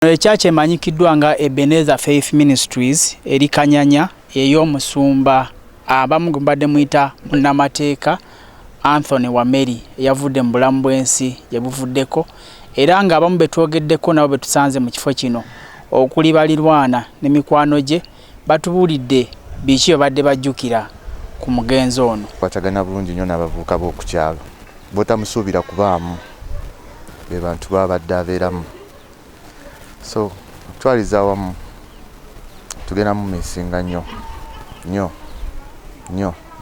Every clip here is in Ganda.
Church emanyikiddwa nga Ebenezer Faith Ministries eri Kanyanya ey'omusumba abamu badde muyita munnamateeka Anthony Wameli eyavudde mu bulamu bw'ensi yebuvuddeko era nga abamu betwogeddeko nabo betusanze mu kifo kino okuli balirwana ne mikwano gye batubuulidde biki badde bajjukira ku mugenzi ono. Kwatagana bulungi nnyo n'abavubuka b'oku kyalo botamusuubira kubaamu be bantu babadde abeeramu. So twaliza wamu tugenda mu misinga nnyo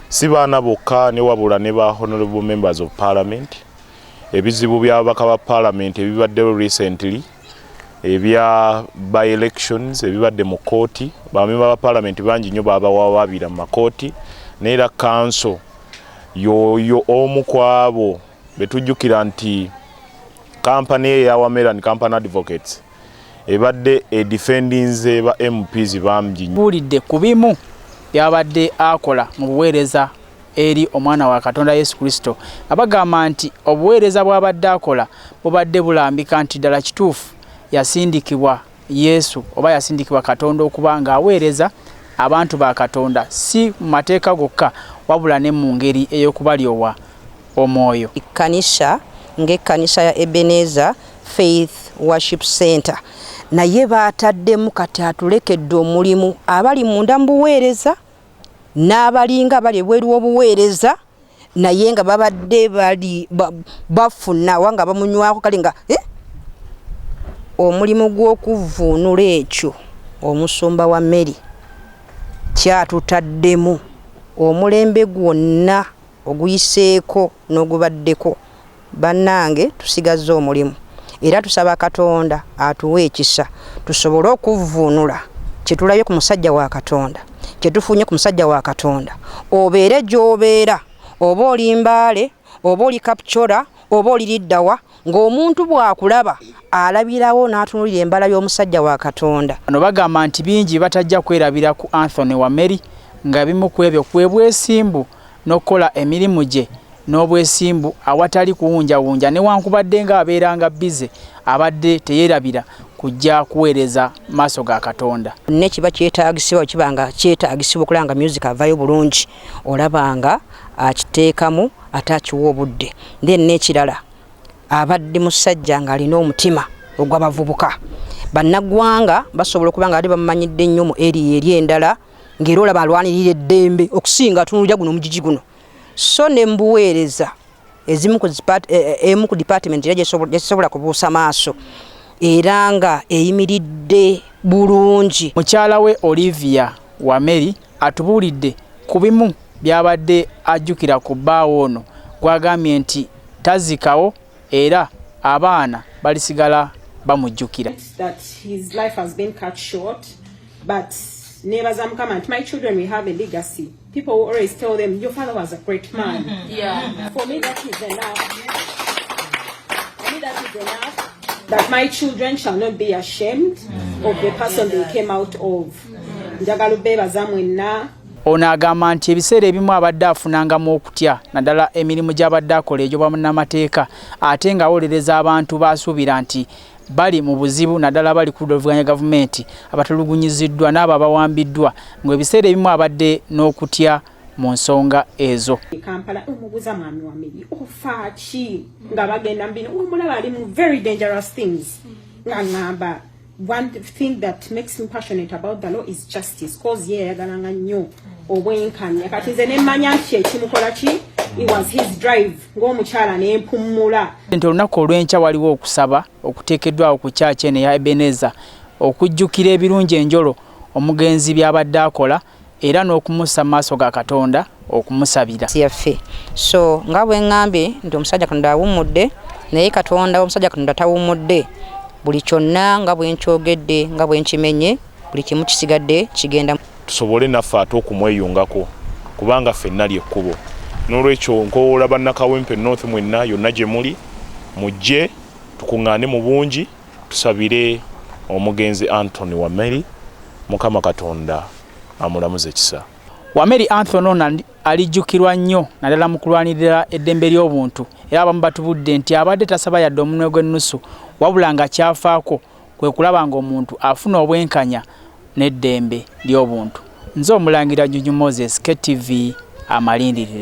si baana bokka ne wabula ne ba honorable members of parliament. Ebizibu by'ababaka ba parliament ebibaddewo recently ebya by elections ebibadde mu kooti bamemba ba parliament bangi nnyo babawabira mu makooti neera council yoyo omu kwabo betujjukira nti company eya Wameli company advocates ebadde defendinze ba MPs bamji bulidde kubimu byabadde akola mu buweereza eri omwana wa Katonda Yesu Kristo abagamba nti obuweereza bwabadde akola bubadde bulambika nti ddala kituufu yasindikibwa Yesu oba yasindikibwa Katonda okuba nga aweereza abantu ba Katonda si mu mateeka gokka wabula ne mu ngeri ey'okubalyowa omwoyo. Kanisa ng'ekkanisa ya Ebenezer Faith Worship Center naye baataddemu kati atulekedde omulimu abali munda mu buweereza n'abalinga bali ebweru w'obuweereza naye nga babadde bali bafuna wanga bamunywako kali nga omulimu gw'okuvuunula ekyo omusumba wa Mary kyatutaddemu omulembe gwonna oguyiseeko n'ogubaddeko bannange tusigaze omulimu era tusaba Katonda atuwe ekisa tusobole okuvuunula kyetulabye ku musajja wa Katonda kyetufunye ku musajja wa Katonda obeere gy'obeera oba oli Mbaale oba oli Kapchora oba oli Liddawa ng'omuntu bw'akulaba alabirawo n'atunulira embala y'omusajja wa Katonda. Bano bagamba nti bingi batajja kwerabira ku Anthony Wameli nga bimu ku ebyo kwebwesimbu n'okukola emirimu gye n'obwesimbu awatali kuwunjawunja newankubadde nga abeeranga bize abadde teyeerabira kujja kuweereza maaso ga Katonda. Ne kiba kyetaagisibwa kibanga kyetaagisibwa okulanga music avayo bulungi olabanga akiteekamu ate akiwa obudde then n'ekirala abadde musajja ng'alina omutima ogw'abavubuka bannaggwanga basobola okuba nga ate bamumanyidde nnyo mu eri endala ng'era olaba alwanirira eddembe okusinga atunulira guno omugigi guno. So ne mbuweereza ezimu ku department yasobola kubuusa maaso era nga eyimiridde bulungi. Mukyala we Olivia Wameli atubuulidde ku bimu byabadde ajjukira ku Baawe ono gwagambye nti tazikawo era abaana balisigala bamujjukira. That his life has been cut short, but neighbors am come and my children will have a legacy. People will always tell them your father was a great man. Yeah. For me that is enough. For me that is enough. That my children shall not be ashamed of the person they came out of. Njagala bebaza mwenna. Ono agamba nti ebiseera ebimu abadde afunangamu okutya naddala emirimu gy'abadde akola egyo bannamateeka ate ng'awolereza abantu baasuubira nti bali mu buzibu naddala bali ku luvuganya gavumenti abatulugunyiziddwa n'abo abawambiddwa ng'ebiseera ebimu abadde n'okutya mu nsonga ezo. Kampala omubuuza mwami Wameli ofa ki nga bagenda mbino omulaba ali mu very dangerous things nga ngamba one thing that makes me passionate about the law is justice cause yayagalanga nnyo obwenkanya kati nze nemmanya nti ekimukola ki it was his drive ng'omukyala n'empummula. Nti olunaku olw'enkya waliwo okusaba okuteekeddwawo ku kyaki eno eya Ebenezer okujjukira ebirungi enjolo omugenzi byabadde akola era n'okumussa mu maaso ga Katonda okumusabira. Yaffe so nga bwe ŋŋambye nti omusajja Katonda awummudde naye Katonda omusajja Katonda tawummudde buli kyonna nga bwe nkyogedde nga bwe nkimenye buli kimu kisigadde kigenda. Tusobole naffe ate okumweyungako kubanga ffenna lyekkubo n'olwekyo nkowoola bannakawempe North mwenna yonna gye muli mujje tukuŋŋaane mu bungi tusabire omugenzi Anthony Wameli Mukama Katonda amulamuze ekisa. Wameli Anthony ono alijjukirwa nnyo naddala mu kulwanirira eddembe ly'obuntu era abamu batubudde nti abadde tasaba yadde omunwe gw'ennusu wabula nga kyafaako kwe kulaba ng'omuntu afuna obwenkanya n'eddembe ly'obuntu. Nze Omulangira Jjunju Moses, KTV, amalindiro.